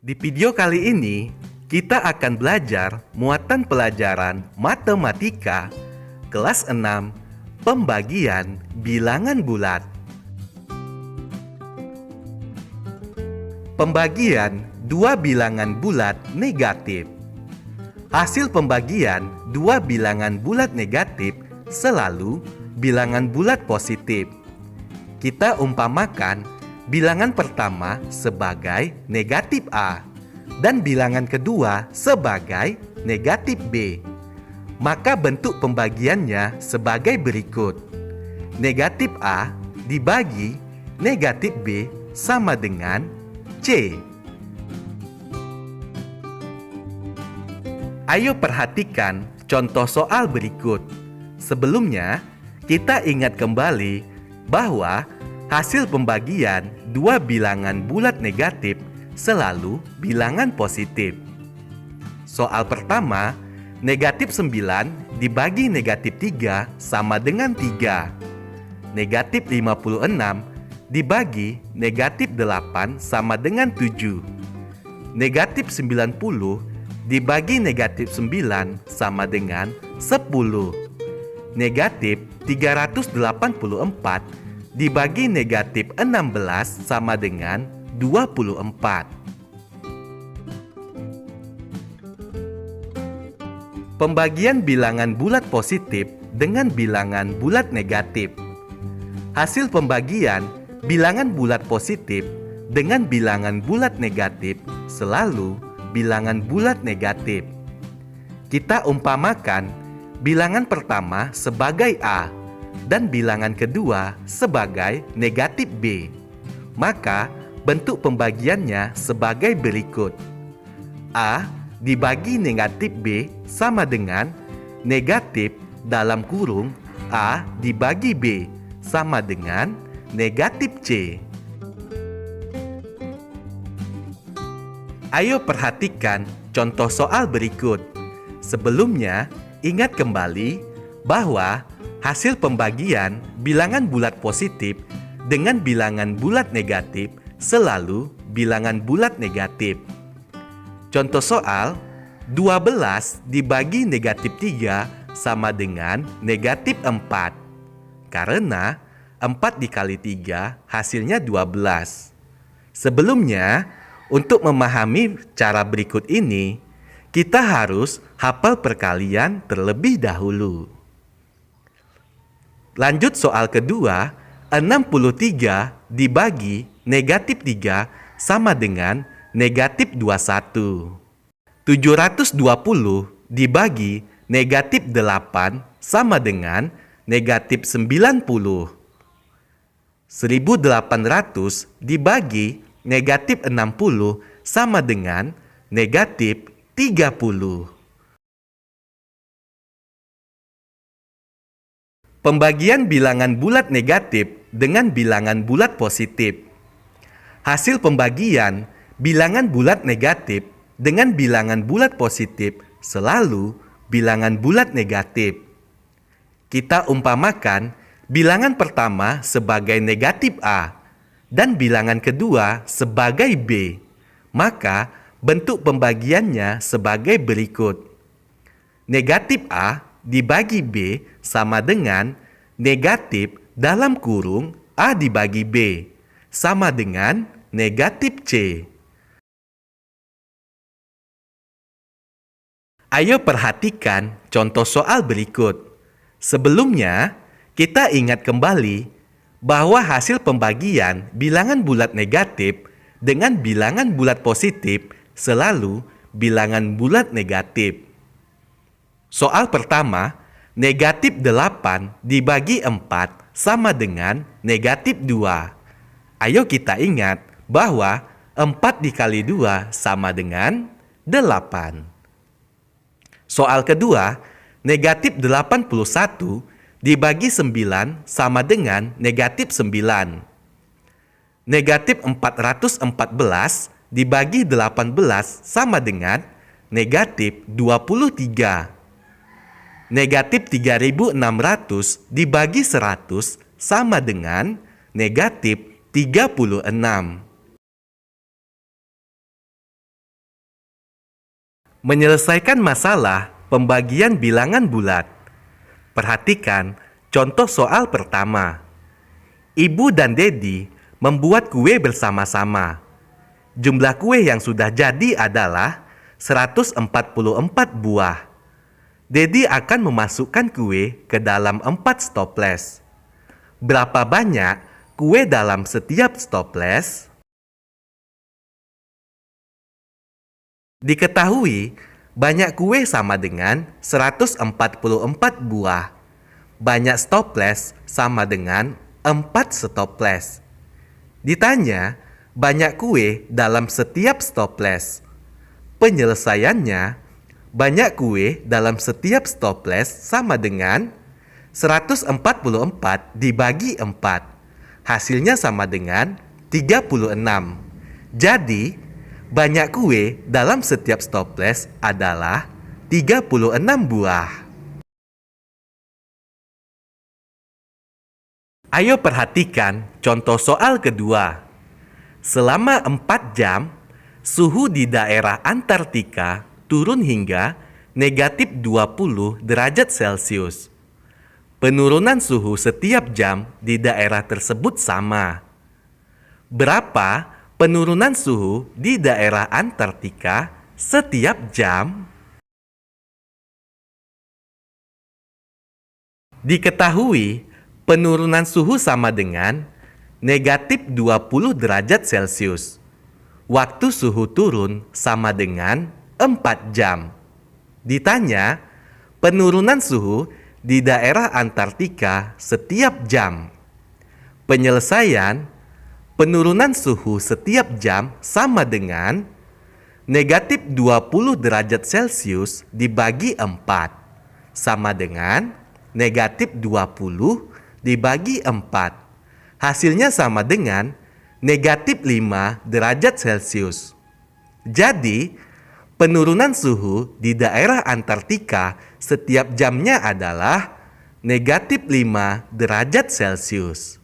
Di video kali ini, kita akan belajar muatan pelajaran matematika kelas 6, pembagian bilangan bulat. Pembagian dua bilangan bulat negatif. Hasil pembagian dua bilangan bulat negatif selalu bilangan bulat positif. Kita umpamakan bilangan pertama sebagai negatif A dan bilangan kedua sebagai negatif B. Maka bentuk pembagiannya sebagai berikut. Negatif A dibagi negatif B sama dengan C. Ayo perhatikan contoh soal berikut. Sebelumnya, kita ingat kembali bahwa hasil pembagian dua bilangan bulat negatif selalu bilangan positif. Soal pertama, negatif 9 dibagi negatif 3 sama dengan 3. Negatif 56 dibagi negatif 8 sama dengan 7. Negatif 90 dibagi negatif 9 sama dengan 10. Negatif 384 dibagi negatif 16 sama dengan 24. Pembagian bilangan bulat positif dengan bilangan bulat negatif. Hasil pembagian bilangan bulat positif dengan bilangan bulat negatif selalu bilangan bulat negatif. Kita umpamakan bilangan pertama sebagai A dan bilangan kedua sebagai negatif B. Maka bentuk pembagiannya sebagai berikut. A dibagi negatif B sama dengan negatif dalam kurung A dibagi B sama dengan negatif C. Ayo perhatikan contoh soal berikut. Sebelumnya, ingat kembali bahwa hasil pembagian bilangan bulat positif dengan bilangan bulat negatif selalu bilangan bulat negatif. Contoh soal, 12 dibagi negatif 3 sama dengan negatif 4. Karena 4 dikali 3 hasilnya 12. Sebelumnya, untuk memahami cara berikut ini, kita harus hafal perkalian terlebih dahulu. Lanjut soal kedua, 63 dibagi negatif 3 sama dengan negatif 21. 720 dibagi negatif 8 sama dengan negatif 90. 1800 dibagi negatif 60 sama dengan negatif 30. Pembagian bilangan bulat negatif dengan bilangan bulat positif. Hasil pembagian bilangan bulat negatif dengan bilangan bulat positif selalu bilangan bulat negatif. Kita umpamakan bilangan pertama sebagai negatif A dan bilangan kedua sebagai B. Maka bentuk pembagiannya sebagai berikut. Negatif A dibagi B sama dengan negatif dalam kurung A dibagi B sama dengan negatif C. Ayo perhatikan contoh soal berikut. Sebelumnya, kita ingat kembali bahwa hasil pembagian bilangan bulat negatif dengan bilangan bulat positif selalu bilangan bulat negatif. Soal pertama, negatif 8 dibagi 4 sama dengan negatif 2. Ayo kita ingat bahwa 4 dikali 2 sama dengan 8. Soal kedua, negatif 81 dibagi 9 sama dengan negatif 9. Negatif 414 dibagi 18 sama dengan negatif 23. Negatif 3600 dibagi 100 sama dengan negatif 36. Menyelesaikan masalah pembagian bilangan bulat. Perhatikan contoh soal pertama. Ibu dan Dedi membuat kue bersama-sama. Jumlah kue yang sudah jadi adalah 144 buah. Dedi akan memasukkan kue ke dalam 4 stoples. Berapa banyak kue dalam setiap stoples? Diketahui, banyak kue sama dengan 144 buah. Banyak stoples sama dengan 4 stoples. Ditanya, banyak kue dalam setiap stoples. Penyelesaiannya, banyak kue dalam setiap stoples sama dengan 144 dibagi 4. Hasilnya sama dengan 36. Jadi, banyak kue dalam setiap stoples adalah 36 buah. Ayo perhatikan contoh soal kedua. Selama 4 jam, suhu di daerah Antartika turun hingga negatif 20 derajat Celcius. Penurunan suhu setiap jam di daerah tersebut sama. Berapa penurunan suhu di daerah Antartika setiap jam? Diketahui, penurunan suhu sama dengan negatif 20 derajat Celcius. Waktu suhu turun sama dengan 4 jam. Ditanya, penurunan suhu di daerah Antartika setiap jam. Penyelesaian, penurunan suhu setiap jam sama dengan negatif 20 derajat Celcius dibagi 4. Sama dengan negatif 20 dibagi 4. Hasilnya sama dengan negatif 5 derajat Celcius. Jadi, penurunan suhu di daerah Antartika setiap jamnya adalah negatif 5 derajat Celcius.